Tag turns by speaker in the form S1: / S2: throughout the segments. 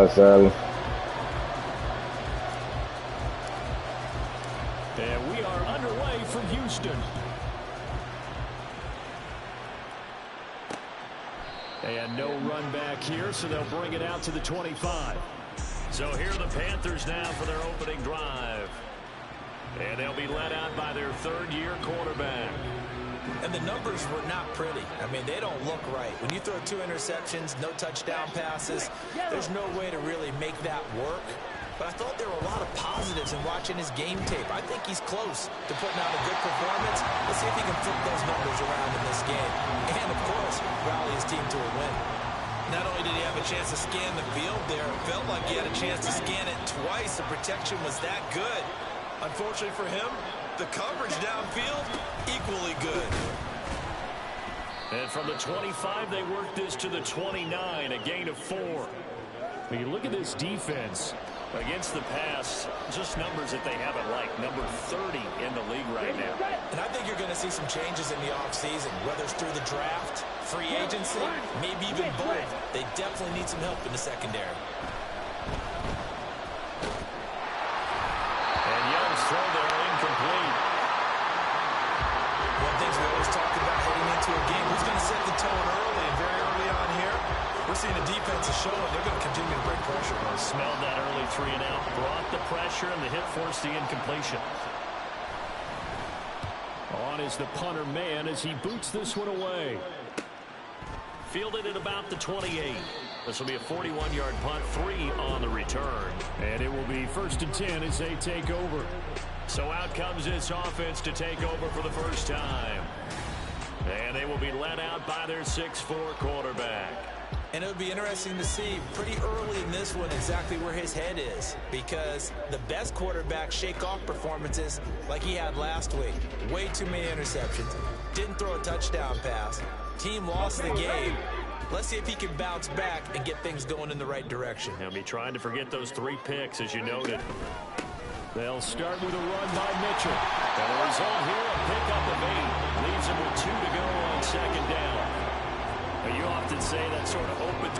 S1: Sally.
S2: And we are underway from Houston. And no run back here, so they'll bring it out to the 25. So here are the Panthers now for their opening drive. And they'll be led out by their third-year quarterback.
S3: And the numbers were not pretty. I mean, they don't look right. When you throw 2 interceptions, no touchdown passes, there's no way to really make that work. But I thought there were a lot of positives in watching his game tape. I think he's close to putting out a good performance. Let's see if he can flip those numbers around in this game. And, of course, rally his team to a win.
S4: Not only did he have a chance to scan the field there, it felt like he had a chance to scan it twice. The protection was that good. Unfortunately for him, the coverage downfield, equally good.
S2: And from the 25, they work this to the 29, a gain of 4. When you look at this defense against the pass, just numbers that they haven't liked. Number 30 in the league right now.
S3: And I think you're going to see some changes in the offseason, whether it's through the draft, free agency, maybe even both. They definitely need some help in the secondary.
S2: And Young's throw there incomplete.
S4: One of the things we always talk about heading into a game, who's going to set the tone early and very early on here? We're seeing the defense is showing they're going to continue to bring pressure.
S2: Smelled that early 3 and out, brought the pressure, and the hit forced the incompletion. On is the punter man as he boots this one away. Fielded at about the 28. This will be a 41-yard punt, 3 on the return. And it will be 1st and 10 as they take over. So out comes this offense to take over for the first time. And they will be led out by their 6'4" quarterback.
S3: And it would be interesting to see pretty early in this one exactly where his head is, because the best quarterbacks shake off performances like he had last week. Way too many interceptions. Didn't throw a touchdown pass. Team lost the game. Let's see if he can bounce back and get things going in the right direction.
S2: He'll be trying to forget those 3 picks, as you noted. They'll start with a run by Mitchell. And the result here, a pickup of 8. Leaves him with 2 to go on 2nd down. But you often say that sort of opens.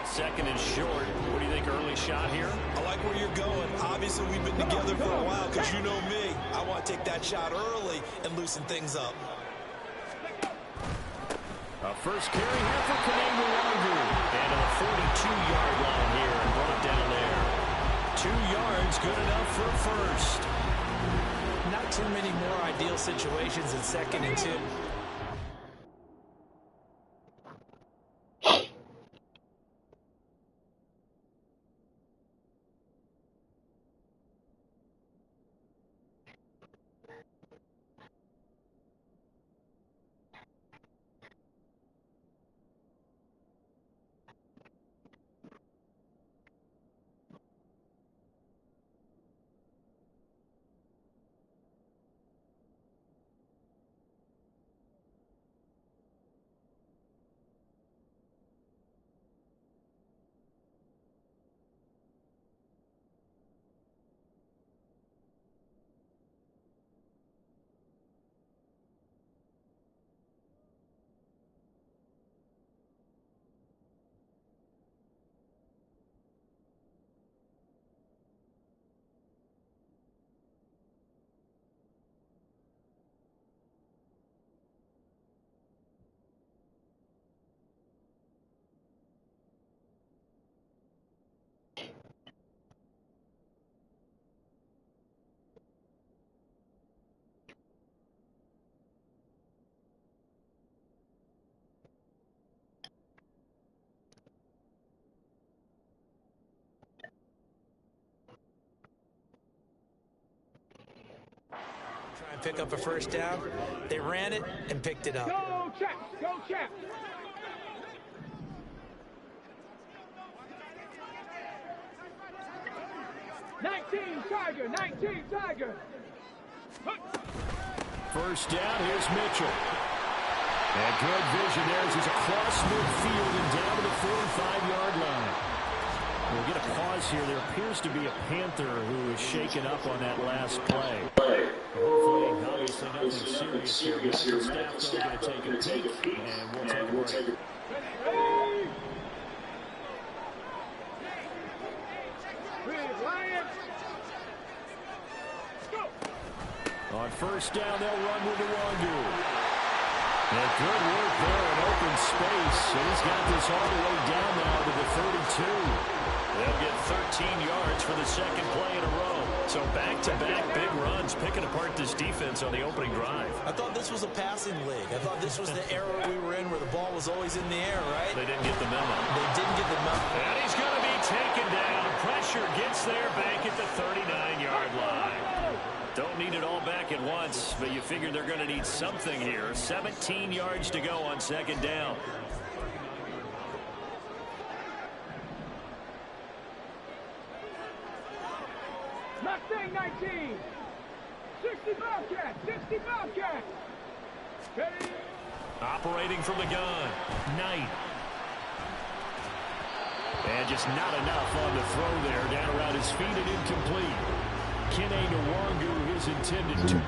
S2: Second and short. What do you think, early shot here?
S4: I like where you're going. Obviously, we've been together for a while because you know me. I want to take that shot early and loosen things up.
S2: A first carry here for Kanemu Wangu. And a 42-yard line here and brought down there. 2 yards, good enough for a first.
S3: Not too many more ideal situations in 2nd and 2. Pick up a first down. They ran it and picked it up.
S5: Go check! Go check! Nineteen Tiger!
S2: First down, here's Mitchell. And good vision there as he's across midfield and down to the 45-yard line. We'll get a pause here. There appears to be a Panther who is shaken up on that last play. Hopefully, obviously, serious here. Medical staff, though, going to take a peek, and we'll take a break. On first down, they'll run with Nwangu. And good work there in open space. And he's got this all the way down now to the 32. They'll get 13 yards for the second play in a row. So back-to-back big runs, picking apart this defense on the opening drive.
S3: I thought this was a passing league. I thought this was the era we were in where the ball was always in the air, right?
S2: They didn't get the memo.
S3: They didn't get the memo.
S2: And he's going to be taken down. Pressure gets there back at the 39-yard line. Don't need it all back at once, but you figure they're going to need something here. 17 yards to go on second down.
S5: Mustang 19. 60 Bobcat. 60 Bobcat. Ready?
S2: Operating from the gun. Knight. And just not enough on the throw there. Down around his feet and incomplete. Kene Nwangu is intended to.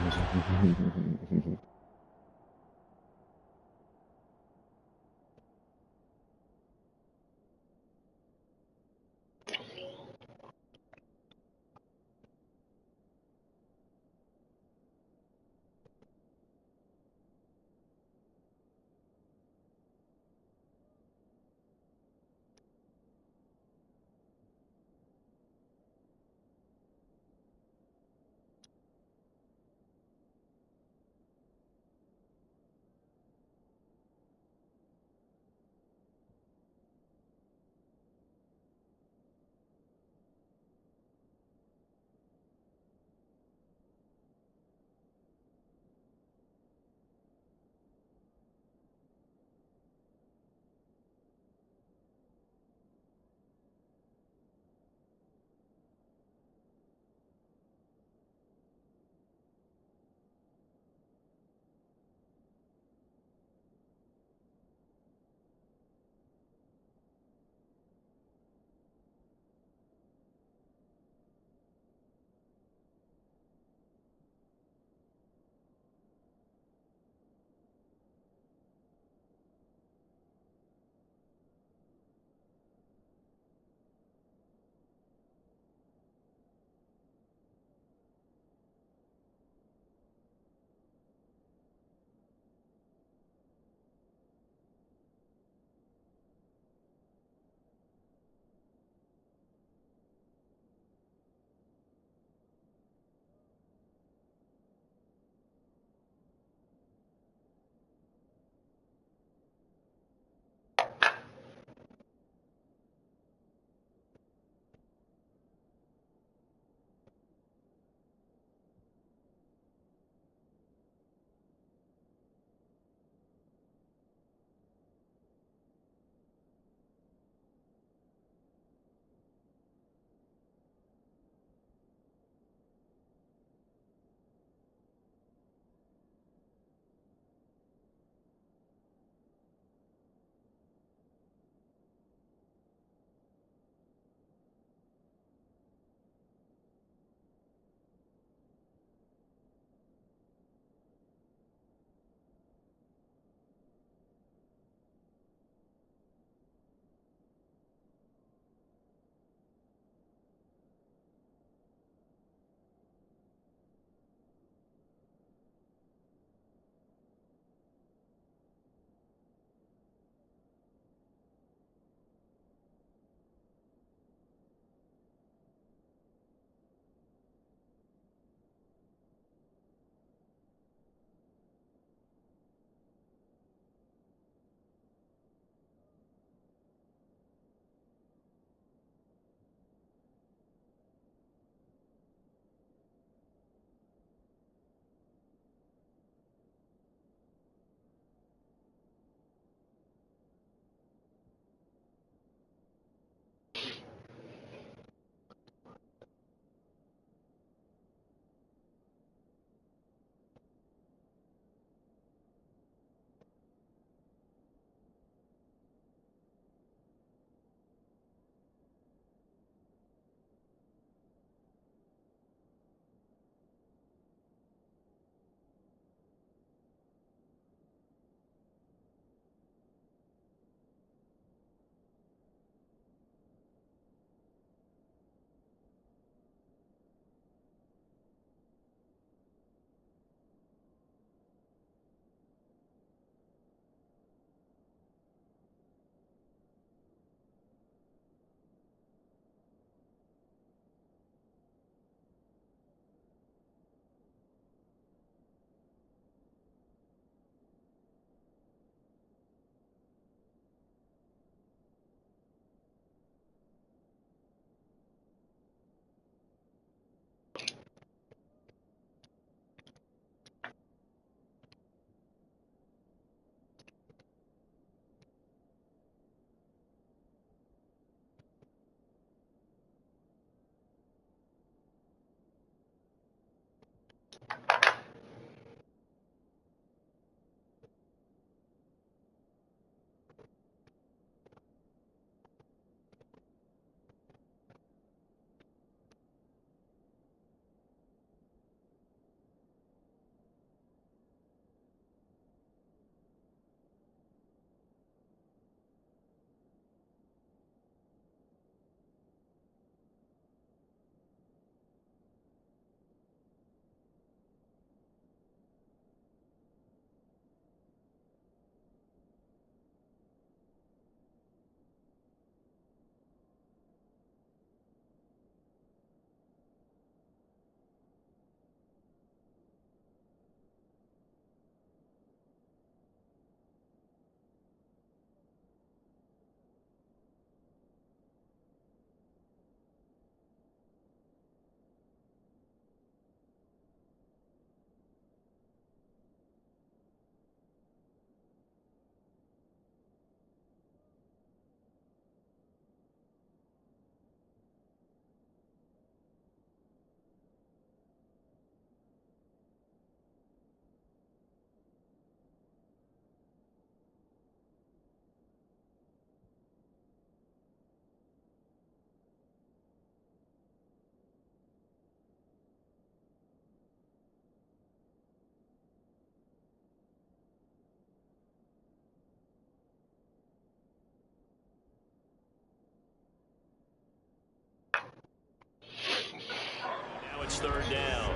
S2: It's third down.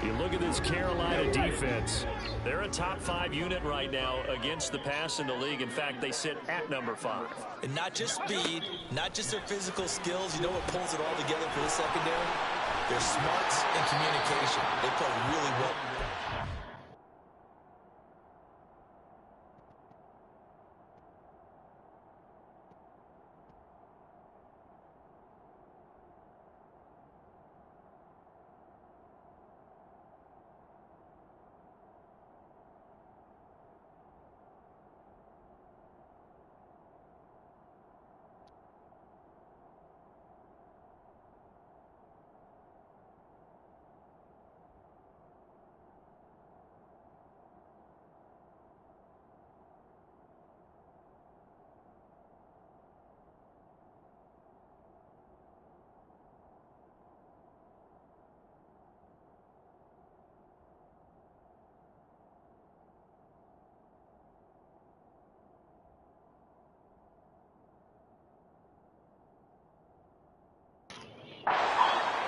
S2: You look at this Carolina defense. They're a top 5 unit right now against the pass in the league. In fact, they sit at number 5.
S3: And not just speed, not just their physical skills. You know what pulls it all together for the secondary? Their smarts and communication. They play really well.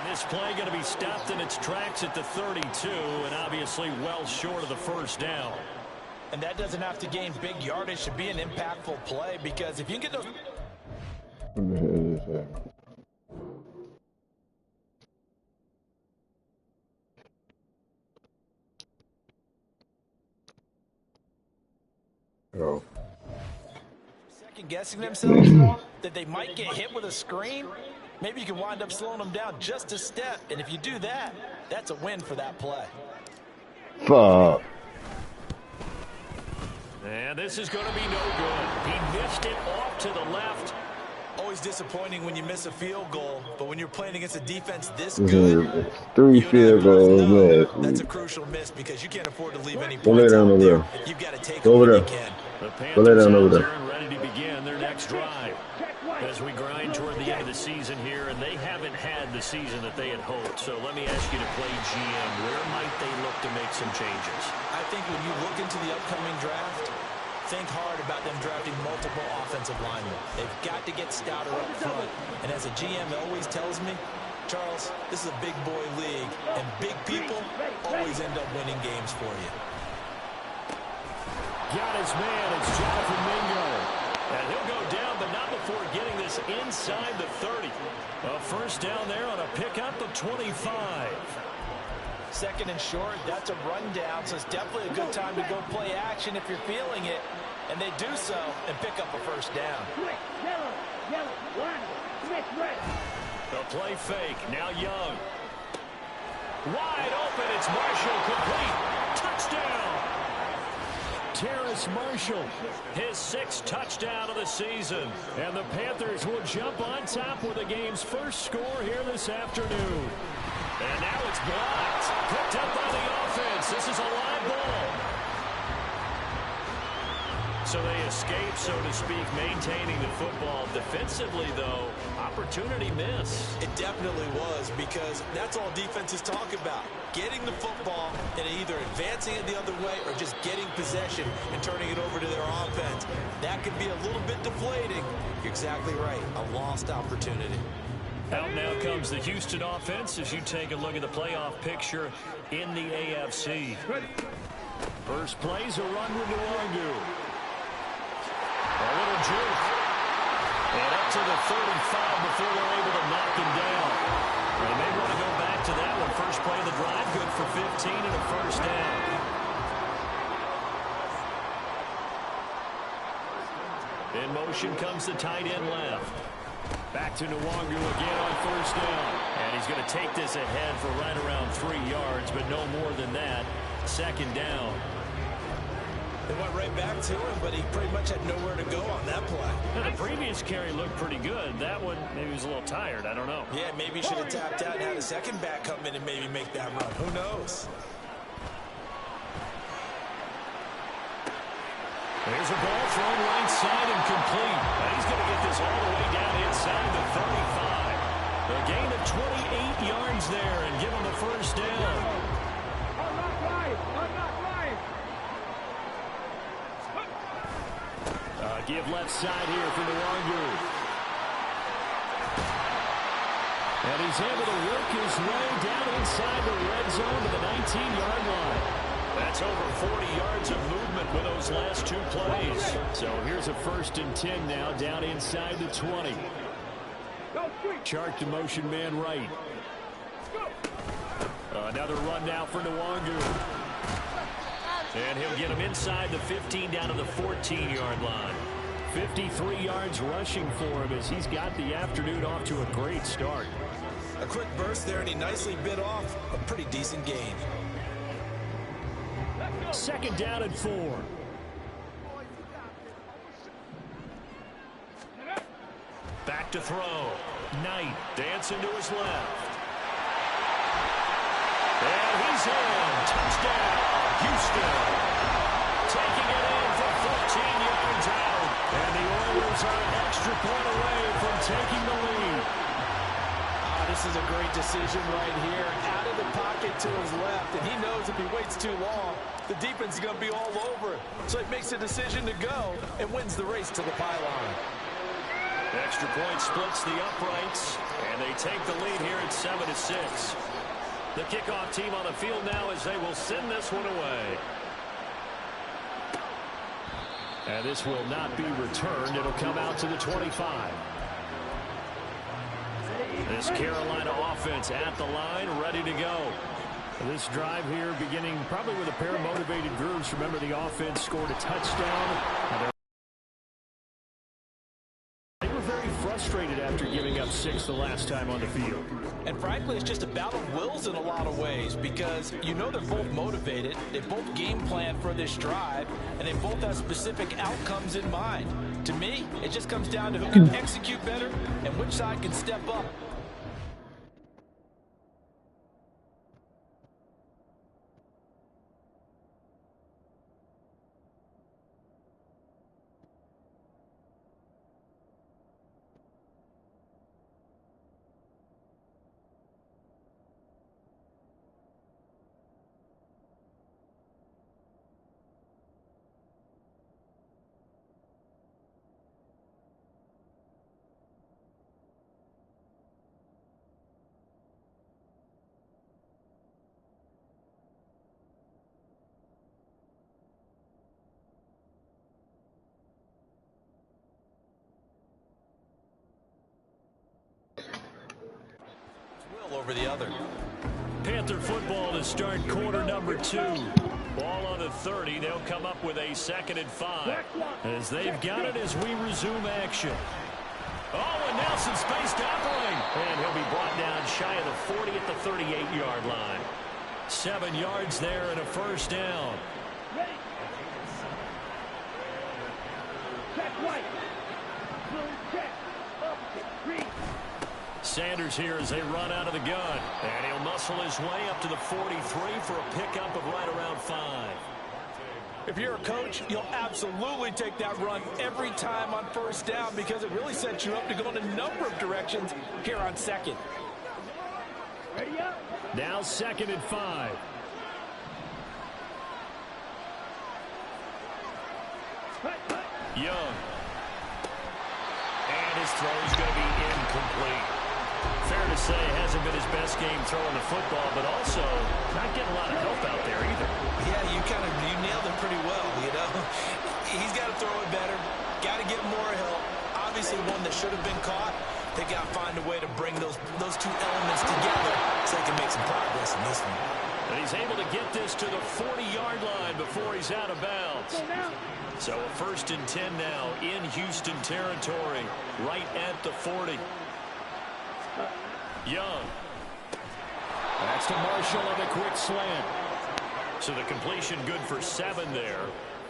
S2: This play going to be stopped in its tracks at the 32, and obviously well short of the first down.
S3: And that doesn't have to gain big yardage to be an impactful play, because if you get those...
S1: Oh.
S3: Second guessing themselves that they might get hit with a screen, maybe you can wind up slowing them down just a step. And if you do that, that's a win for that play.
S1: Fuck.
S2: And this is going to be no good. He missed it off to the left.
S3: Always disappointing when you miss a field goal, but when you're playing against a defense this good,
S1: 3 field goals left.
S3: that's a crucial miss, because you can't afford to leave any
S1: Go lay
S3: points
S1: down
S3: out
S1: over
S3: there.
S1: there.
S3: You've got to take
S1: Go
S3: it
S1: over
S3: when you
S1: there.
S3: can.
S2: The
S1: Go lay
S2: Panthers
S1: down over
S2: out
S1: there.
S2: there and ready to begin their next drive. As we grind toward the end of the season here, and they haven't had the season that they had hoped. So let me ask you to play GM. Where might they look to make some changes?
S3: I think when you look into the upcoming draft, think hard about them drafting multiple offensive linemen. They've got to get stouter up front. And as a GM always tells me, Charles, this is a big boy league, and big people always end up winning games for you.
S2: Got his man. It's Jonathan Mingo. And he'll go down, but not before getting this inside the 30. A first down there on a pickup of 25.
S3: Second and short, that's a rundown, so it's definitely a good time to go play action if you're feeling it. And they do so and pick up a first down.
S5: Yellow, line, Smith, red.
S2: The play fake, now Young. Wide open, it's Marshall, complete. Touchdown! Terrace Marshall, his 6th touchdown of the season. And the Panthers will jump on top with the game's first score here this afternoon. And now it's blocked. Picked up by the this. This is a live ball. So they escape, so to speak, maintaining the football. Defensively, though, opportunity miss.
S3: It definitely was, because that's all defenses talk about. Getting the football and either advancing it the other way or just getting possession and turning it over to their offense. That can be a little bit deflating. You're exactly right. A lost opportunity.
S2: Out now comes the Houston offense as you take a look at the playoff picture in the AFC. First play's a run with Nwangu. A little juke. And up to the 35 before they're able to knock him down. They may want to go back to that one. First play of the drive, good for 15 and a first down. In motion comes the tight end left. Back to Nwangu again on first down. And he's going to take this ahead for right around 3 yards, but no more than that. Second down.
S3: They went right back to him, but he pretty much had nowhere to go on that play.
S2: Now, the previous carry looked pretty good. That one, maybe he was a little tired. I don't know.
S3: Yeah, maybe he should have tapped out and had a second back come in and maybe make that run. Who knows?
S2: There's a ball thrown right side and complete. Now he's going to get this all the way down inside the 35. A gain of 28 yards there and give him the first down. Give left side here for Nwangu. And he's able to work his way down inside the red zone to the 19-yard line. That's over 40 yards of movement with those last 2 plays. So here's a 1st and 10 now down inside the 20. Chark to motion man right. Another run now for Nwangu. And he'll get him inside the 15 down to the 14-yard line. 53 yards rushing for him as he's got the afternoon off to a great start.
S3: A quick burst there, and he nicely bit off a pretty decent gain.
S2: Second down and 4. Back to throw. Knight dancing to his left. And he's in. Touchdown, Houston. Taking it in for 14 yards out. And the Oilers are an extra point away from taking the lead.
S6: This is a great decision right here. Out of the pocket to his left, and he knows if he waits too long, the defense is going to be all over it. So he makes a decision to go and wins the race to the pylon.
S2: Extra point splits the uprights, and they take the lead here at 7-6. The kickoff team on the field now as they will send this one away. And this will not be returned. It'll come out to the 25. This Carolina offense at the line, ready to go. This drive here beginning probably with a pair of motivated groups. Remember, the offense scored a touchdown. They were very frustrated after giving up 6 the last time on the field.
S6: And frankly, it's just a battle of wills in a lot of ways, because you know they're both motivated, they both game plan for this drive, and they both have specific outcomes in mind. To me, it just comes down to who can execute better and which side can step up.
S3: Over the other.
S2: Panther football to start quarter number 2. Ball on the 30. They'll come up with a 2nd and 5 as they've got it as we resume action. Oh, and Nelson spaced doubling. And he'll be brought down shy of the 40 at the 38-yard line. 7 yards there and a first down. Sanders here as they run out of the gun. And he'll muscle his way up to the 43 for a pickup of right around 5.
S6: If you're a coach, you'll absolutely take that run every time on first down because it really sets you up to go in a number of directions here on second.
S5: Ready up.
S2: Now 2nd and 5. Young. And his throw is going to be incomplete. Fair to say, hasn't been his best game throwing the football, but also not getting a lot of help out there either.
S3: Yeah, you nailed it pretty well, you know. He's got to throw it better, got to get more help. Obviously one that should have been caught. They got to find a way to bring those two elements together so they can make some progress in this one.
S2: And he's able to get this to the 40-yard line before he's out of bounds. So a 1st and 10 now in Houston territory, right at the 40. Young. That's to Marshall on the quick slant. So the completion good for 7 there.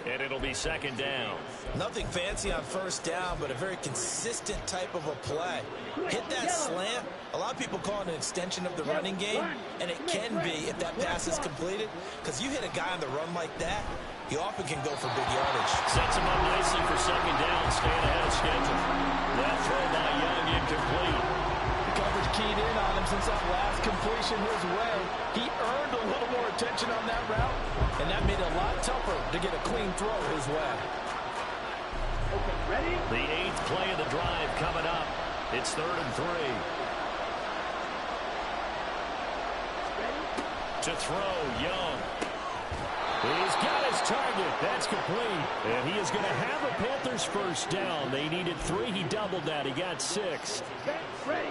S2: And it'll be 2nd down.
S3: Nothing fancy on first down, but a very consistent type of a play. Hit that slant. A lot of people call it an extension of the running game, and it can be if that pass is completed, because you hit a guy on the run like that, he often can go for big yardage.
S2: Sets him up nicely for 2nd down, staying ahead of schedule. That throw by Young incomplete.
S6: The coverage keyed in on him since that last completion his way. He earned a little more attention on that route, and that made it a lot tougher to get a clean throw his way.
S5: Okay, ready?
S2: The 8th play of the drive coming up. It's 3rd and 3. To throw, Young. He's got his target. That's complete. And he is going to have a Panthers first down. They needed 3. He doubled that. He got 6.
S5: Ready.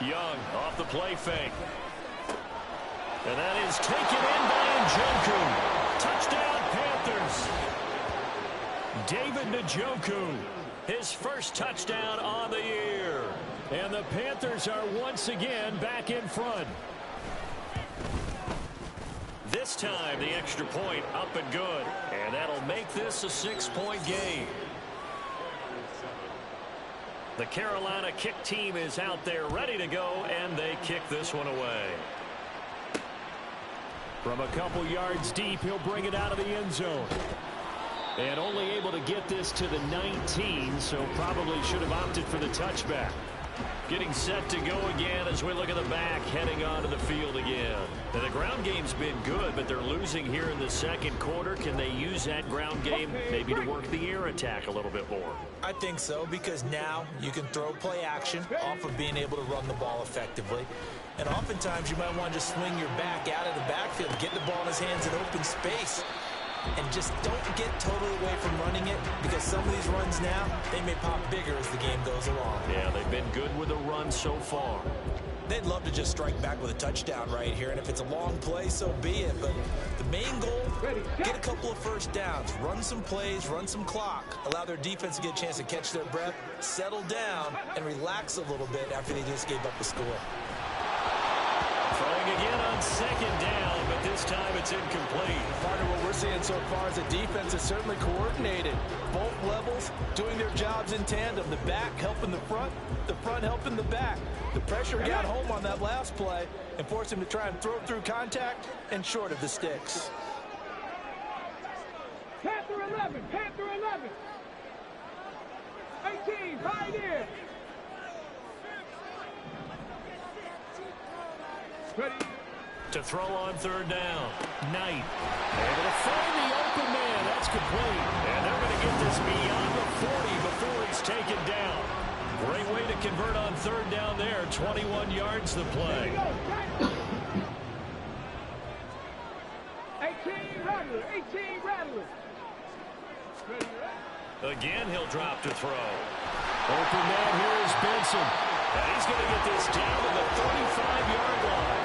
S2: Young off the play fake. And that is taken in by Njoku. Touchdown, Panthers. David Njoku, his first touchdown on the year. And the Panthers are once again back in front. This time, the extra point up and good. And that'll make this a 6-point game. The Carolina kick team is out there ready to go, and they kick this one away. From a couple yards deep, he'll bring it out of the end zone. And only able to get this to the 19, so probably should have opted for the touchback. Getting set to go again as we look at the back, heading onto the field again. Now, the ground game's been good, but they're losing here in the 2nd quarter. Can they use that ground game maybe to work the air attack a little bit more?
S3: I think so, because now you can throw play action off of being able to run the ball effectively. And oftentimes you might want to just swing your back out of the backfield, get the ball in his hands in open space. And just don't get totally away from running it, because some of these runs now, they may pop bigger as the game goes along.
S2: Yeah, they've been good with the run so far.
S3: They'd love to just strike back with a touchdown right here, and if it's a long play, so be it. But the main goal, get a couple of first downs, run some plays, run some clock, allow their defense to get a chance to catch their breath, settle down, and relax a little bit after they just gave up the score.
S2: Throwing again on 2nd down, but this time it's incomplete.
S6: Part of what we're seeing so far is the defense is certainly coordinated. Both levels doing their jobs in tandem. The back helping the front helping the back. The pressure got home on that last play and forced him to try and throw through contact and short of the sticks.
S5: Panther 11, Panther 11. 18, right here. Ready.
S2: To throw on 3rd down. Knight able to find the open man. That's complete. And they're going to get this beyond the 40 before he's taken down. Great way to convert on 3rd down there. 21 yards the play.
S5: 18 Rattler, 18 Rattler.
S2: Again, he'll drop to throw. Open man here is Benson. And he's going to get this down to the 35-yard line.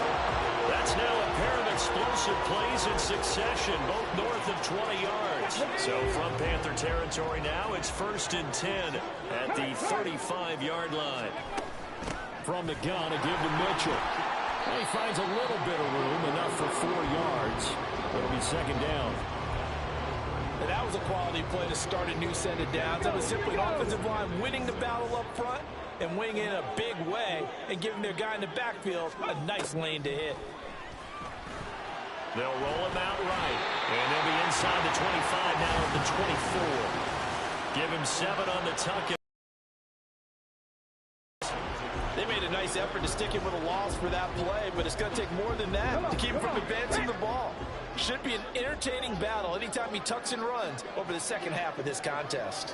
S2: That's now a pair of explosive plays in succession, both north of 20 yards. So from Panther territory now, it's 1st and 10 at the 35-yard line. From the gun, a give to Mitchell. And he finds a little bit of room, enough for 4 yards. It'll be 2nd down.
S3: And
S6: that was a quality play to start a new set of downs. That was simply an offensive line winning the battle up front and winning it in a big way and giving their guy in the backfield a nice lane to hit.
S2: They'll roll him out right, and they'll be inside the 25 now at the 24. Give him 7 on the tuck.
S6: They made a nice effort to stick him with a loss for that play, but it's going to take more than that to keep him from advancing the ball. Should be an entertaining battle anytime he tucks and runs over the second half of this contest.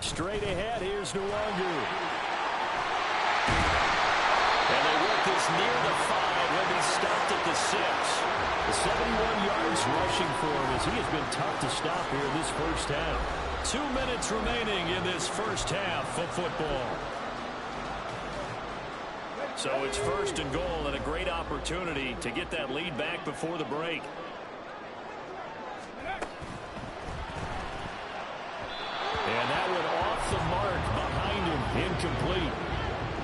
S2: Straight ahead, here's Nwangu. And they work this near the 5. He'll be stopped at the 6. The 71 yards rushing for him as he has been tough to stop here this first half. 2 minutes remaining in this first half of football. So it's first and goal and a great opportunity to get that lead back before the break. And that one off the mark behind him, incomplete.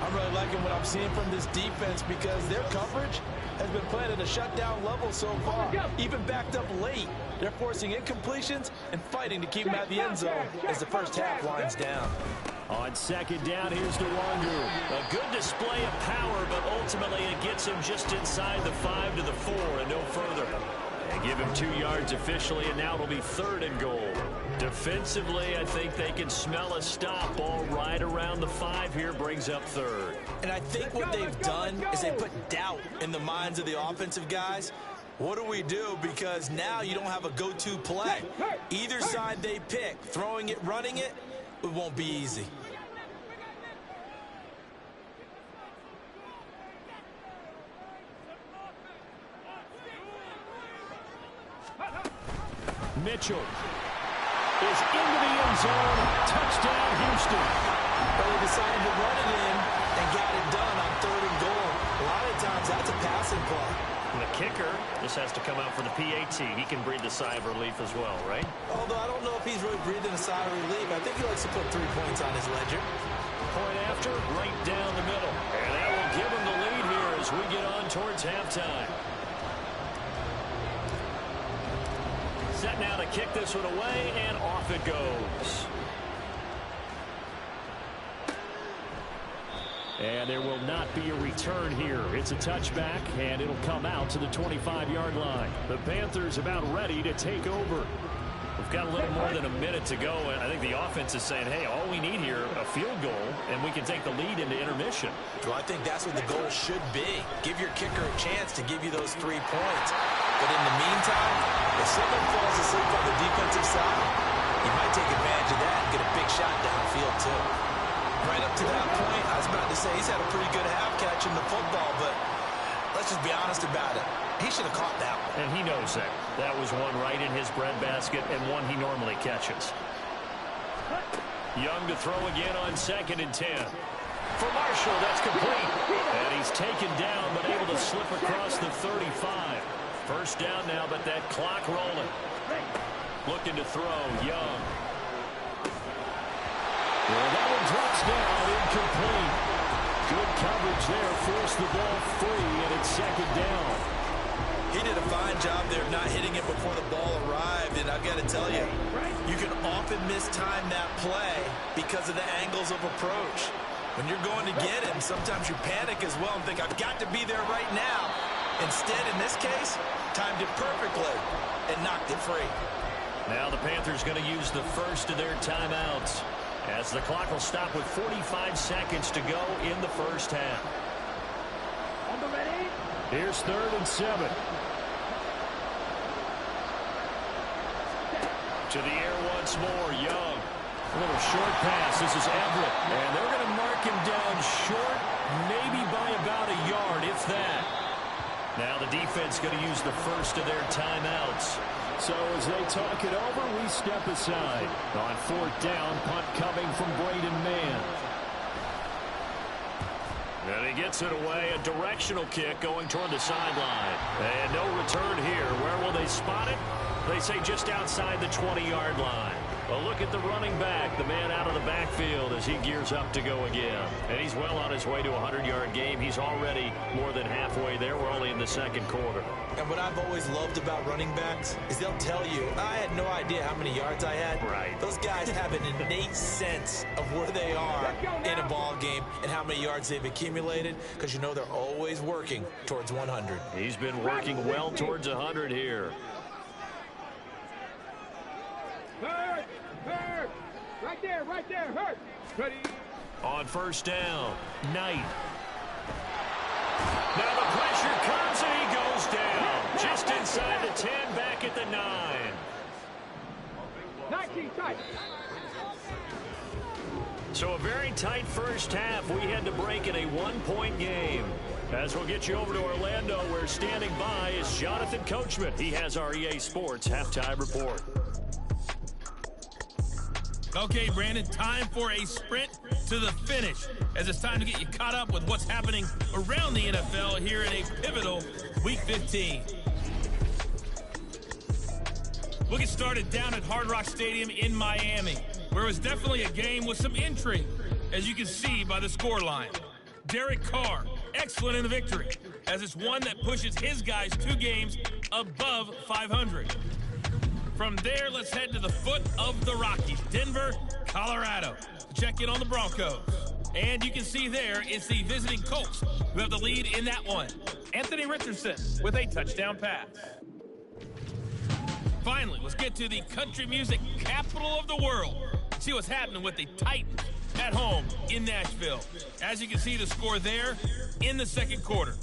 S6: I'm really liking what I'm seeing from this defense because their coverage has been playing at a shutdown level so far. Even backed up late, they're forcing incompletions and fighting to keep them out of the end zone as the first half winds down.
S2: On second down, here's Nwangu. A good display of power, but ultimately it gets him just inside the 5 to the 4 and no further. They give him 2 yards officially, and now it'll be 3rd and goal. Defensively, I think they can smell a stop. Ball right around the 5 here, brings up 3rd.
S3: And I think what they've done is they put doubt in the minds of the offensive guys. What do we do? Because now you don't have a go-to play. Either side they pick, throwing it, running it, it won't be easy.
S2: Mitchell is into the end zone. Touchdown, Houston.
S3: But they decided to run it in and got it done on 3rd and goal. A lot of times that's a passing play.
S2: And the kicker just has to come out for the PAT. He can breathe the sigh of relief as well, right?
S3: Although I don't know if he's really breathing a sigh of relief. I think he likes to put 3 points on his ledger.
S2: Point after, right down the middle. And that will give him the lead here as we get on towards halftime. Set now to kick this one away, and off it goes. And there will not be a return here. It's a touchback, and it'll come out to the 25-yard line. The Panthers about ready to take over. We've got a little more than a minute to go, and I think the offense is saying, hey, all we need here, a field goal, and we can take the lead into intermission.
S3: Well, I think that's what the goal should be. Give your kicker a chance to give you those 3 points. But in the meantime, if someone falls asleep on the defensive side, you might take advantage of that and get a big shot downfield, too. Right up to that point, I was about to say he's had a pretty good half catching the football, but let's just be honest about it. He should have caught that one.
S2: And he knows that. That was one right in his breadbasket and one he normally catches. Young to throw again on 2nd and 10. For Marshall, that's complete. And he's taken down, but able to slip across the 35. First down now, but that clock rolling. Looking to throw, Young. Well, that one drops down, incomplete. Good coverage there, forced the ball free, and it's 2nd down.
S3: He did a fine job there of not hitting it before the ball arrived, and I've got to tell you, you can often mistime that play because of the angles of approach. When you're going to get him, sometimes you panic as well and think, I've got to be there right now. Instead, in this case, timed it perfectly and knocked it free.
S2: Now the Panthers going to use the first of their timeouts as the clock will stop with 45 seconds to go in the first half.
S5: On the ready.
S2: Here's 3rd and 7. To the air once more, Young. A little short pass. This is Everett. And they're going to mark him down short, maybe by about a yard, if that. Now the defense going to use the first of their timeouts. So as they talk it over, we step aside. On 4th down, punt coming from Braden Mann. And he gets it away. A directional kick going toward the sideline. And no return here. Where will they spot it? They say just outside the 20-yard line. Well, look at the running back, the man out of the backfield as he gears up to go again. And he's well on his way to a 100-yard game. He's already more than halfway there. We're only in the second quarter.
S3: And what I've always loved about running backs is they'll tell you, I had no idea how many yards I had.
S2: Right.
S3: Those guys have an innate sense of where they are in a ball game and how many yards they've accumulated, because you know they're always working towards 100.
S2: He's been working well towards 100 here.
S5: Hurt! Hurt! Right there, hurt! Ready?
S2: On first down, Knight. Now the pressure comes and he goes down. Just inside the 10, back at the 9.
S5: 19 tight.
S2: So a very tight first half. We had to break in a one-point game. As we'll get you over to Orlando, where standing by is Jonathan Coachman. He has our EA Sports halftime report.
S7: Okay, Brandon, time for a sprint to the finish, as it's time to get you caught up with what's happening around the NFL here in a pivotal Week 15. We'll get started down at Hard Rock Stadium in Miami, where it was definitely a game with some intrigue, as you can see by the scoreline. Derek Carr, excellent in the victory, as it's one that pushes his guys 2 games above 500. From there, let's head to the foot of the Rockies, Denver, Colorado, to check in on the Broncos. And you can see there, it's the visiting Colts who have the lead in that one. Anthony Richardson with a touchdown pass. Finally, let's get to the country music capital of the world. See what's happening with the Titans at home in Nashville. As you can see the score there in the second quarter.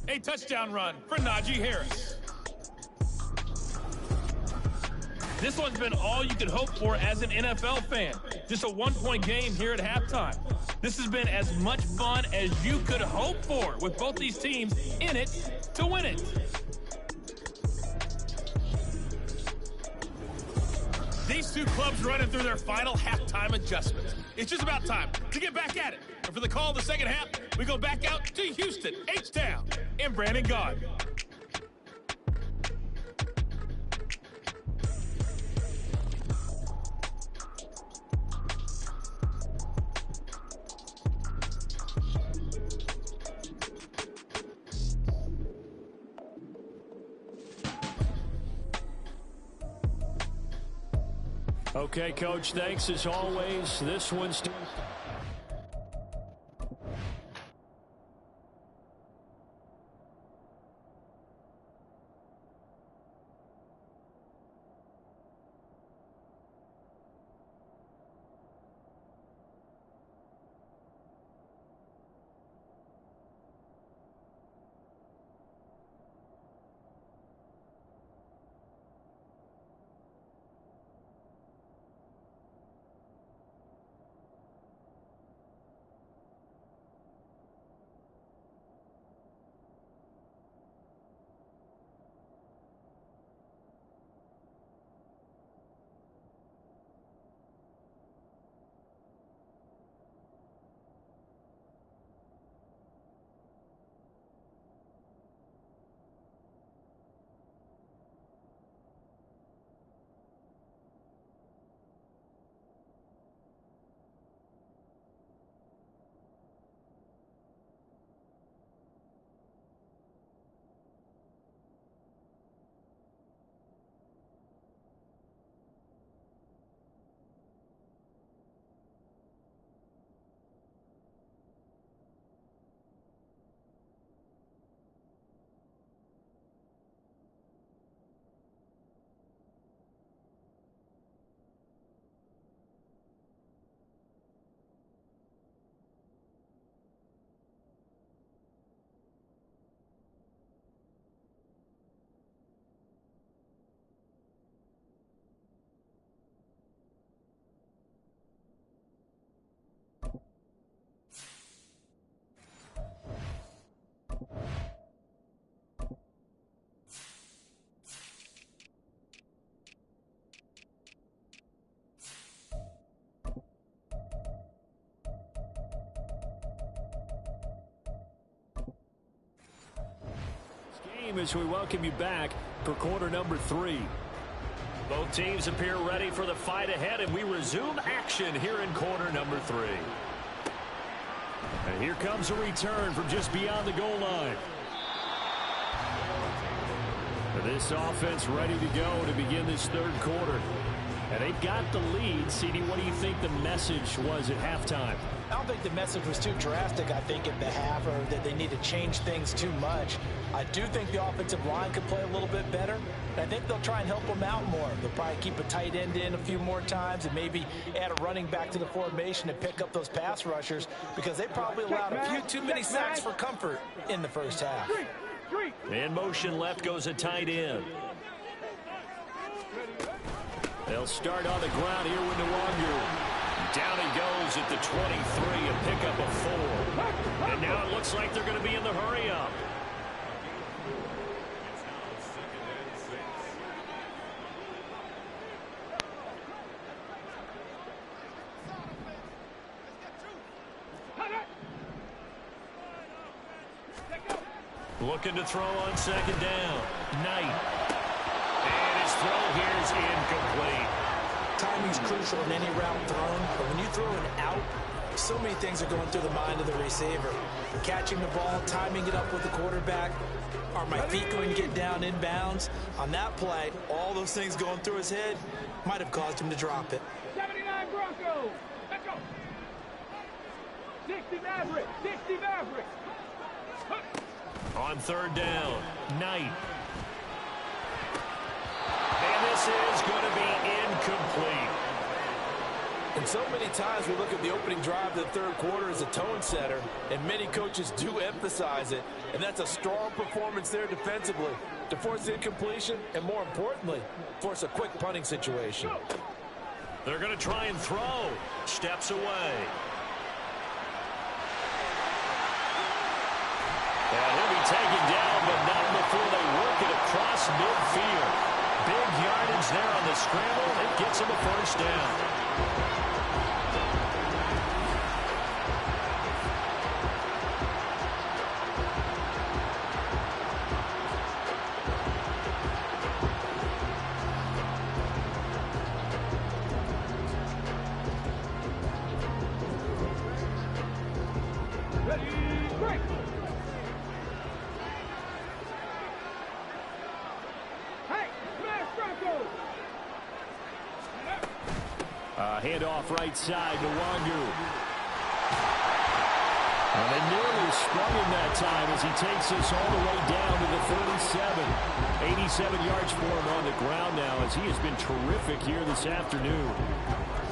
S7: A touchdown run for Najee Harris. This one's been all you could hope for as an NFL fan. Just a one-point game here at halftime. This has been as much fun as you could hope for, with both these teams in it to win it. These two clubs running through their final halftime adjustments. It's just about time to get back at it. And for the call of the second half, we go back out to Houston, H-Town, and Brandon Gaud.
S2: Okay, Coach, thanks as always. This one's... As we welcome you back for quarter number 3. Both teams appear ready for the fight ahead, and we resume action here in quarter number 3. And here comes a return from just beyond the goal line. This offense ready to go to begin this third quarter. And they've got the lead. CD, what do you think the message was at halftime?
S6: I don't think the message was too drastic, I think, at the half, or that they need to change things too much. I do think the offensive line could play a little bit better. And I think they'll try and help them out more. They'll probably keep a tight end in a few more times and maybe add a running back to the formation and pick up those pass rushers, because they probably allowed a few too many sacks for comfort in the first half.
S2: In motion left goes a tight end. They'll start on the ground here with Nwangu. Down he goes at the 23, a pickup of 4. And now it looks like they're going to be in the hurry-up. Looking to throw on second down. Knight. And his throw here is incomplete.
S6: Timing's crucial in any route thrown, but when you throw an out, so many things are going through the mind of the receiver. Catching the ball, timing it up with the quarterback. Are my feet going to get down in bounds? On that play, all those things going through his head might have caused him to drop it.
S5: 79 Broncos. Let's go. 60 Maverick. 60 Maverick.
S2: On third down, Knight. And this is going to be incomplete.
S6: And so many times we look at the opening drive of the third quarter as a tone setter, and many coaches do emphasize it, and that's a strong performance there defensively to force incompletion and, more importantly, force a quick punting situation.
S2: They're going to try and throw. Steps away. And he'll be taken down, but not before they work it across midfield. Big yardage there on the scramble. It gets him a first down. Handoff right side to Nwangu. And they nearly sprung him that time as he takes us all the way down to the 37. 87 yards for him on the ground now, as he has been terrific here this afternoon.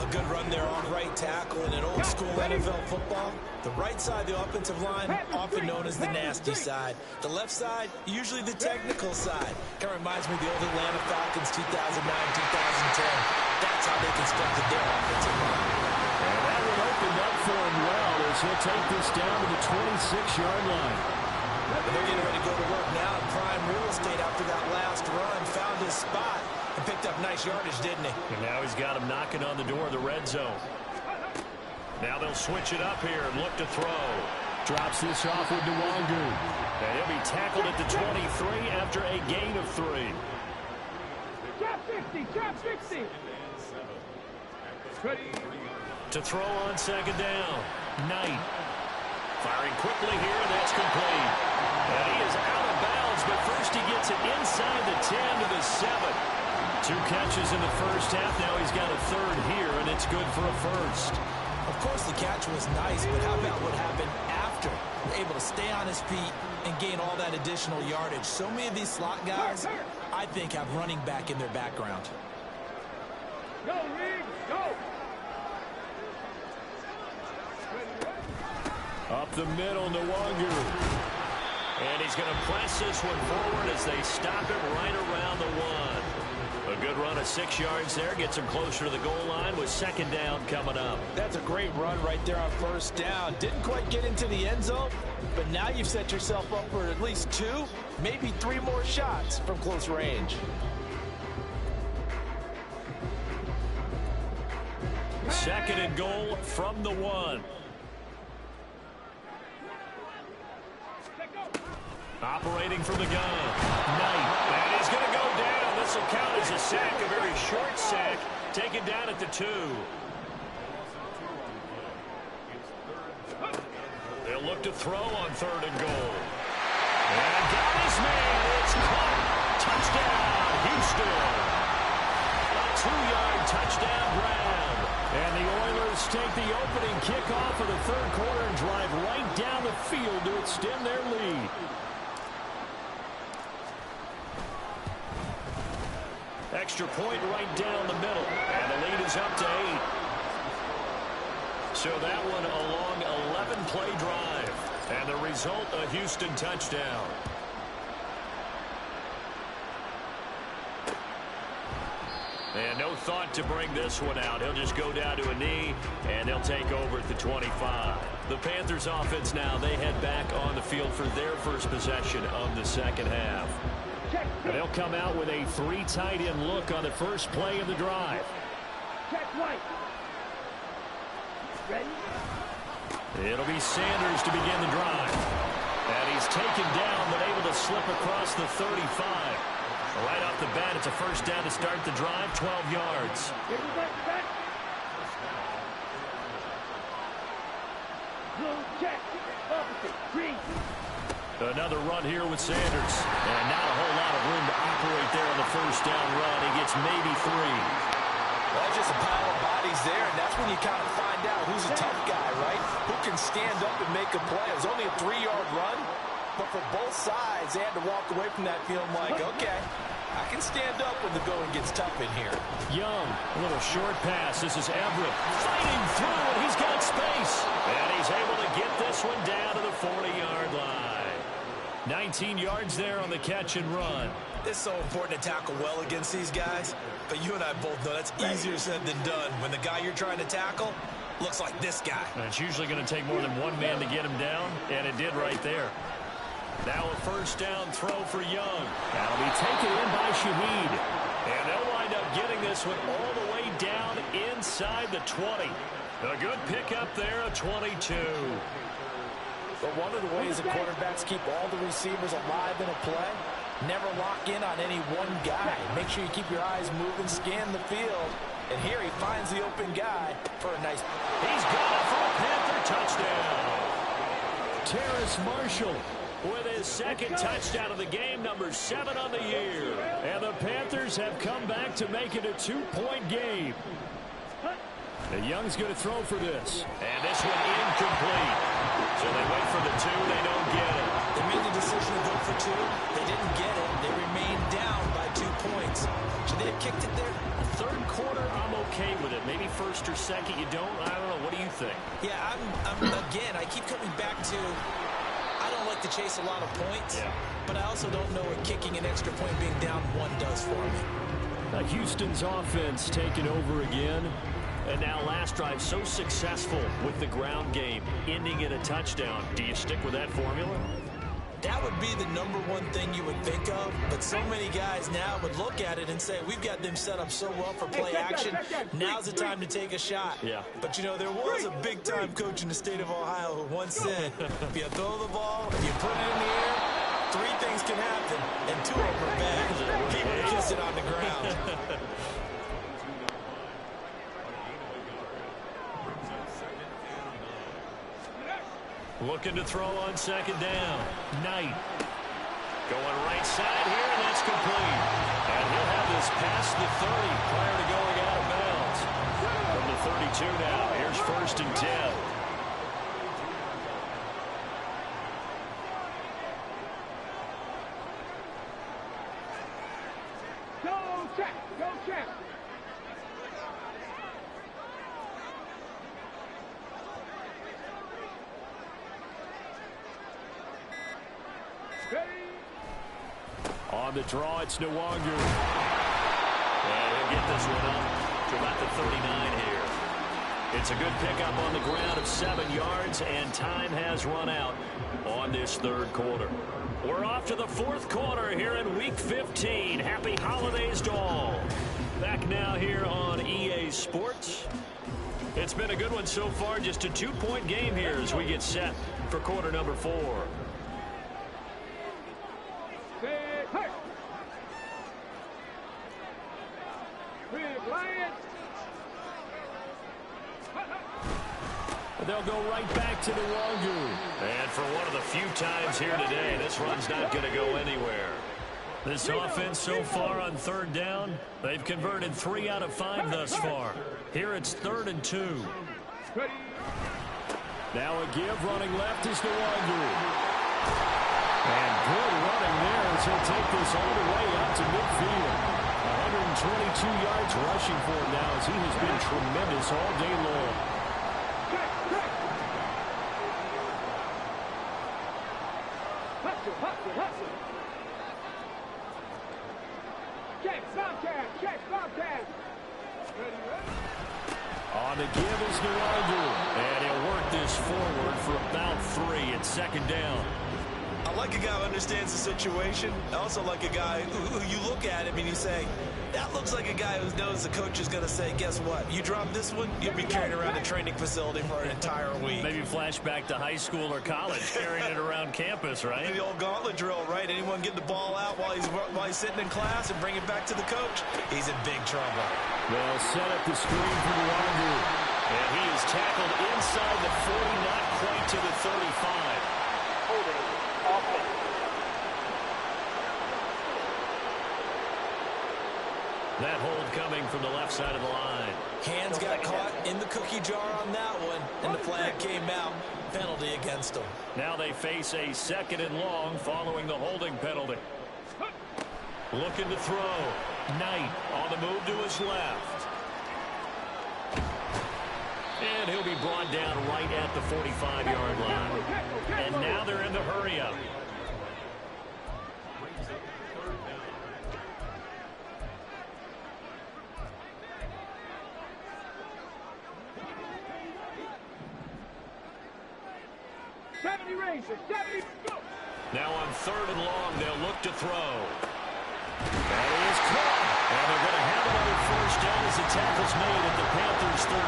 S3: A good run there off right tackle in an old school NFL football. The right side, the offensive line, often known as the nasty side. The left side, usually the technical side. Kind of reminds me of the old Atlanta Falcons 2009, 2010. That's how they constructed their offensive line.
S2: And that one opened up for him well as he'll take this down to the 26-yard line.
S3: But they're getting ready to go to work now in prime real estate after that last run. Found his spot and picked up nice yardage, didn't he?
S2: And now he's got him knocking on the door of the red zone. Now they'll switch it up here and look to throw. Drops this off with Nwangu. And he'll be tackled at the 23 after a gain of 3.
S5: Drop 60. Drop 60.
S2: To throw on second down. Knight. Firing quickly here, and that's complete. And he is out of bounds, but first he gets it inside the 10 to the 7. 2 catches in the first half. Now he's got a third here, and it's good for a first.
S3: Of course, the catch was nice, but how about what happened after? Able to stay on his feet and gain all that additional yardage. So many of these slot guys, I think, have running back in their background.
S5: Go, Reed, go.
S2: Up the middle, Nwangu. And he's going to press this one forward as they stop him right around the 1. A good run of 6 yards there. Gets him closer to the goal line with second down coming up.
S6: That's a great run right there on first down. Didn't quite get into the end zone, but now you've set yourself up for at least 2, maybe 3 more shots from close range.
S2: Second and goal from the 1. Operating from the gun. Knight. And he's going to go down. This This will count as a sack, a very short sack, taken down at the 2. They'll look to throw on 3rd and goal. And got his man. It's caught. Touchdown, Houston. A 2-yard touchdown grab. And the Oilers take the opening kickoff of the 3rd quarter and drive right down the field to extend their lead. Extra point right down the middle. And the lead is up to 8. So that one a long 11-play drive. And the result, a Houston touchdown. And no thought to bring this one out. He'll just go down to a knee, and they'll take over at the 25. The Panthers offense now, they head back on the field for their first possession of the second half. And they'll come out with a 3 tight end look on the first play of the drive.
S5: Check right. Ready?
S2: It'll be Sanders to begin the drive. And he's taken down, but able to slip across the 35. Right off the bat, it's a first down to start the drive, 12 yards.
S5: Check. Opposite. Green.
S2: Another run here with Sanders. And not a whole lot of room to operate there on the first down run. He gets maybe 3.
S6: Well, that's just a pile of bodies there, and that's when you kind of find out who's a tough guy, right? Who can stand up and make a play. It was only a 3-yard run, but for both sides, they had to walk away from that feeling like, okay, I can stand up when the going gets tough in here.
S2: Young, a little short pass. This is Everett fighting through, and he's got space. And he's able to get this one down to the 40-yard line. 19 yards there on the catch and run.
S3: It's so important to tackle well against these guys, but you and I both know that's easier said than done when the guy you're trying to tackle looks like this guy.
S2: And it's usually going to take more than one man to get him down, and it did right there. Now a first down throw for Young. That'll be taken in by Shaheed. And they'll wind up getting this one all the way down inside the 20. A good pickup there, a 22.
S6: But one of the ways the quarterbacks keep all the receivers alive in a play, never lock in on any one guy. Make sure you keep your eyes moving, scan the field. And here he finds the open guy for a nice...
S2: He's got it for a Panther touchdown. Terrace Marshall with his second touchdown of the game, number 7 on the year. And the Panthers have come back to make it a 2-point game. And Young's going to throw for this. And this one incomplete. So they wait for the 2. They don't get it.
S3: They made the decision to go for 2. They didn't get it. They remained down by 2 points. Should they have kicked it there?
S2: Third quarter, I'm okay with it. Maybe first or second, you don't. I don't know. What do you think?
S3: Yeah, again, I keep coming back to I don't like to chase a lot of points, but I also don't know what kicking an extra point being down 1 does for me.
S2: Houston's offense taking over again. And now last drive so successful with the ground game, ending in a touchdown. Do you stick with that formula?
S3: That would be the #1 thing you would think of, but so many guys now would look at it and say, we've got them set up so well for play action. Now's the time to take a shot.
S2: Yeah.
S3: But, you know, there was a big-time coach in the state of Ohio who once said, if you throw the ball, if you put it in the air, 3 things can happen, and 2 of them are bad. He would kiss it on the ground.
S2: Looking to throw on second down. Knight going right side here, and that's complete. And he'll have this past the 30 prior to going out of bounds. From the 32 now, here's first and 10.
S5: Go check. Go check.
S2: On the draw, it's Nwangu. And he'll get this one up to about the 39 here. It's a good pickup on the ground of 7 yards, and time has run out on this third quarter. We're off to the 4th quarter here in Week 15. Happy holidays to all. Back now here on EA Sports. It's been a good one so far, just a 2-point game here as we get set for quarter number 4. They'll go right back to the Wangu. And for one of the few times here today, this run's not going to go anywhere. This offense so far on third down, they've converted 3 out of 5 thus far. Here it's 3rd and 2. Now a give running left is the Wangu. And good running there as he'll take this all the way out to midfield. 122 yards rushing for him now as he has been tremendous all day long. On the give is Nwangu, and he'll work this forward for about 3. It's 2nd down.
S4: I like a guy who understands the situation. I also like a guy who you look at him and you say, that looks like a guy who knows the coach is going to say, guess what? You drop this one, you'll be carrying around a training facility for an entire week.
S2: Maybe flashback to high school or college, carrying it around campus, right?
S4: The old gauntlet drill, right? Anyone get the ball out while he's sitting in class and bring it back to the coach? He's in big trouble.
S2: They'll set up the screen for the Wangu. And he is tackled inside the 40, not quite to the 35.
S5: Holding offense.
S2: That hold coming from the left side of the line.
S3: Hands got caught in the cookie jar on that one, and the flag came out. Penalty against them.
S2: Now they face a 2nd and long following the holding penalty. Looking to throw. Knight on the move to his left. And he'll be brought down right at the 45-yard line. And now they're in the hurry-up. Now on 3rd and long, they'll look to throw. That is caught. And they're going to have another 1st down as the tackle's made at the Panthers' 33.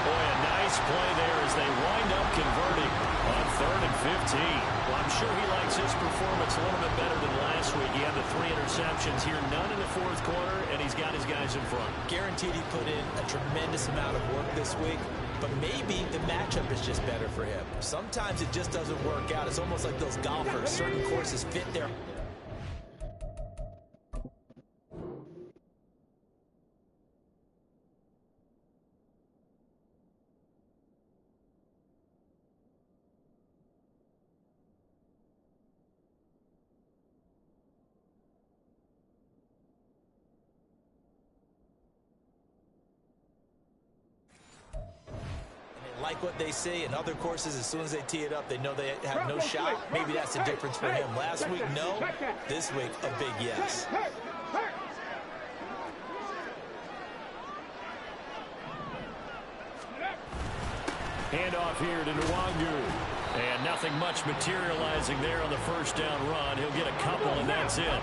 S2: Boy, a nice play there as they wind up converting on 3rd and 15. Well, I'm sure he likes his performance a little bit better than last week. He had the 3 interceptions here, none in the 4th quarter, and he's got his guys in front.
S3: Guaranteed he put in a tremendous amount of work this week, but maybe the matchup is just better for him. Sometimes it just doesn't work out. It's almost like those golfers. Certain courses fit their... like what they see. In other courses, as soon as they tee it up, they know they have no shot. Maybe that's the difference for him. Last week, no. This week, a big yes.
S2: Handoff here to Nwangu. And nothing much materializing there on the 1st down run. He'll get a couple, and that's it.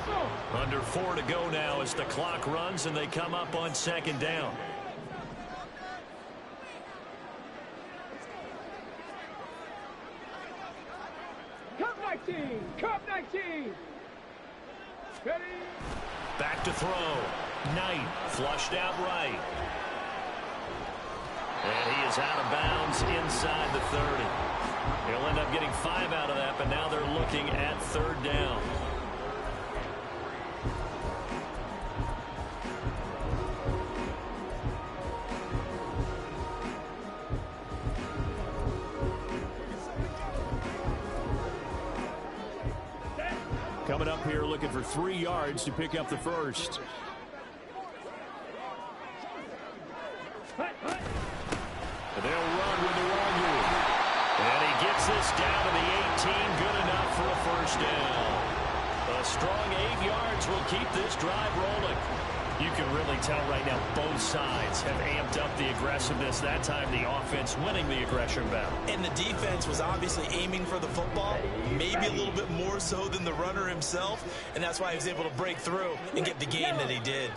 S2: Under 4 to go now as the clock runs, and they come up on 2nd down.
S5: Cup 19. Ready.
S2: Back to throw. Knight flushed out right. And he is out of bounds inside the 30. He'll end up getting 5 out of that, but now they're looking at 3rd down. Coming up here looking for 3 yards to pick up the 1st. They'll run with the Wangu. And he gets this down to the 18. Good enough for a 1st down. A strong 8 yards will keep this drive rolling. You can really tell right now both sides have amped up the aggressiveness. That time the offense winning the aggression battle.
S3: And the defense was obviously aiming for the football, maybe a little bit more so than the runner himself, and that's why he was able to break through and get the gain that he did.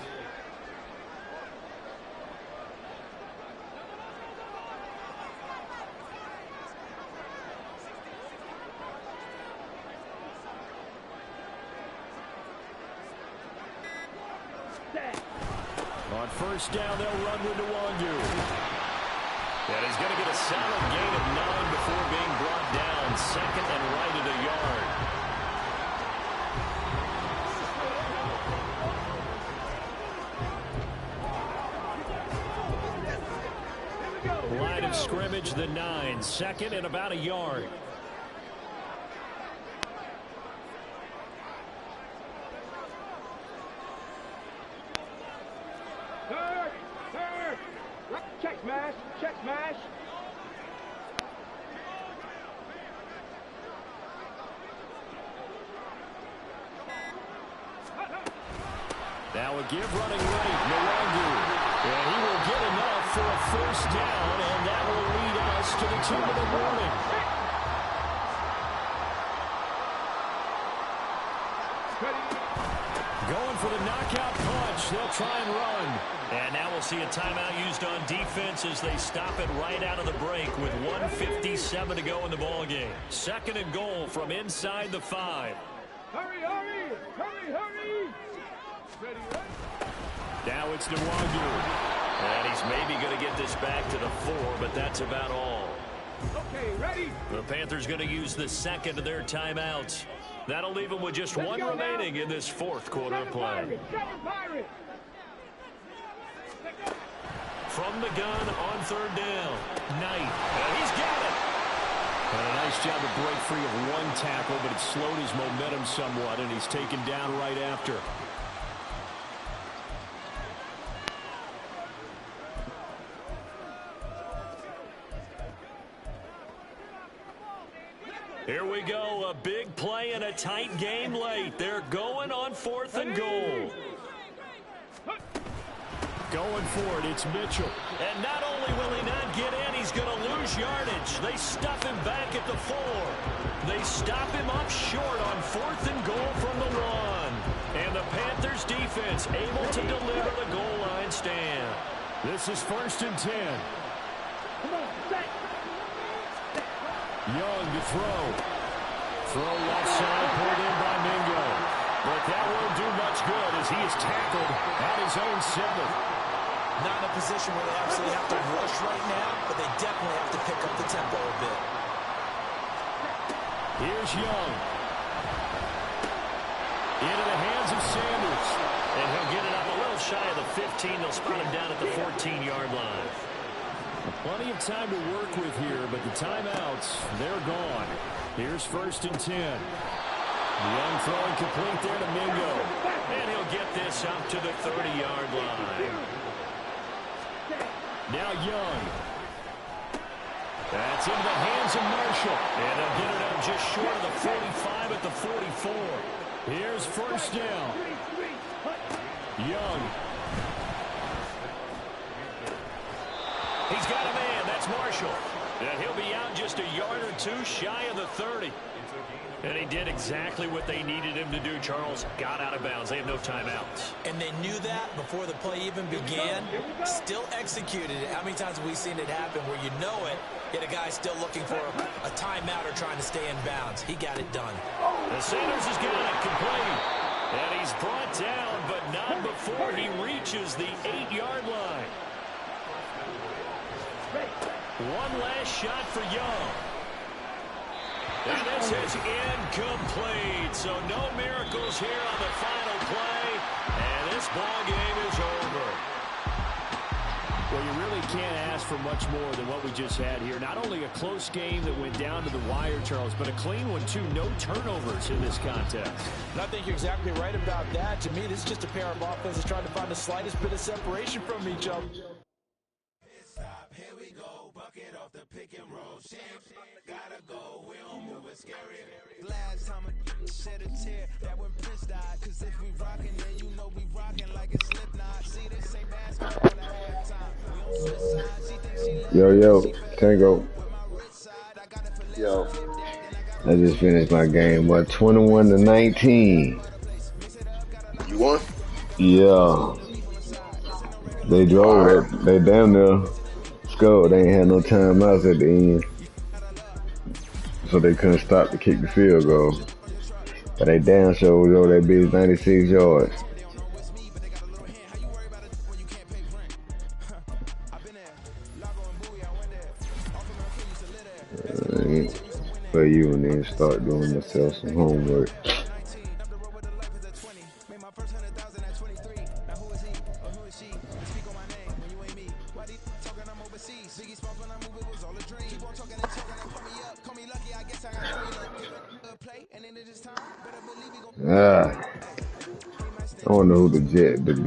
S2: On first down, they'll run with Nwangu. And he's going to get a solid gain of 9 before being brought down. Second and right at a yard. Line of scrimmage, the 9. Second and about a yard.
S5: Check smash, check smash.
S2: Now a give running right, Nwangu. And he will get enough for a first down, and that will lead us to the tune of the morning. Going for the knockout punch. They'll try and run. And now we'll see a timeout used on defense as they stop it right out of the break with 1:57 to go in the ballgame. Second and goal from inside the 5.
S5: Hurry, hurry, hurry, hurry. Ready, ready.
S2: Now it's Nwangu. And he's maybe going to get this back to the 4, but that's about all.
S5: Okay, ready.
S2: The Panthers going to use the second of their timeouts. That'll leave them with just one remaining in this fourth quarter of play. From the gun on third down. Knight. And he's got it. And a nice job to break free of one tackle, but it slowed his momentum somewhat, and he's taken down right after. Here we go, a big play and a tight game late. They're going on 4th and goal. Going for it, it's Mitchell. And not only will he not get in, he's going to lose yardage. They stuff him back at the 4. They stop him up short on 4th and goal from the 1. And the Panthers defense able to deliver the goal line stand. This is 1st and 10. Young to throw. Throw left side, pulled in by Mingo. But that won't do much good as he is tackled at his own 7.
S3: Not in a position where they absolutely have to rush right now, but they definitely have to pick up the tempo a bit.
S2: Here's Young. Into the hands of Sanders. And he'll get it up a little shy of the 15. They'll spot him down at the 14-yard line. Plenty of time to work with here, but the timeouts, they're gone. Here's 1st and 10. Young throwing complete there to Mingo. And he'll get this up to the 30-yard line. Now Young. That's into the hands of Marshall. And they'll get it up just short of the 45 at the 44. Here's 1st down. Young. He's got a man. That's Marshall. And he'll be out just a yard or 2 shy of the 30. And he did exactly what they needed him to do, Charles. Got out of bounds. They have no timeouts.
S3: And they knew that before the play even began. Still executed it. How many times have we seen it happen where you know it, yet a guy still looking for a timeout or trying to stay in bounds? He got it done.
S2: The Sanders has got it complete. And he's brought down, but not before he reaches the 8-yard line. One last shot for Young. And this is incomplete. So no miracles here on the final play. And this ball game is over. Well, you really can't ask for much more than what we just had here. Not only a close game that went down to the wire, Charles, but a clean one, too. No turnovers in this contest.
S6: And I think you're exactly right about that. To me, this is just a pair of offenses trying to find the slightest bit of separation from each other.
S8: Here we go, bucket off the pick and roll. Champs, gotta go, we don't move it scary. Last time I shed a tear, that when Prince died. Cause if we rockin', then you know we rockin' like a Slipknot. See, this ain't basketball at halftime. We on switch sides, she thinks she
S1: Yo, Tango. Yo. I just finished my game, 21-19.
S9: You won?
S1: Yeah. They drove it. They damn near scored. They ain't had no timeouts at the end. So they couldn't stop to kick the field goal. But they damn sure was over that bitch 96 yards. and start doing myself some homework. I don't know who the big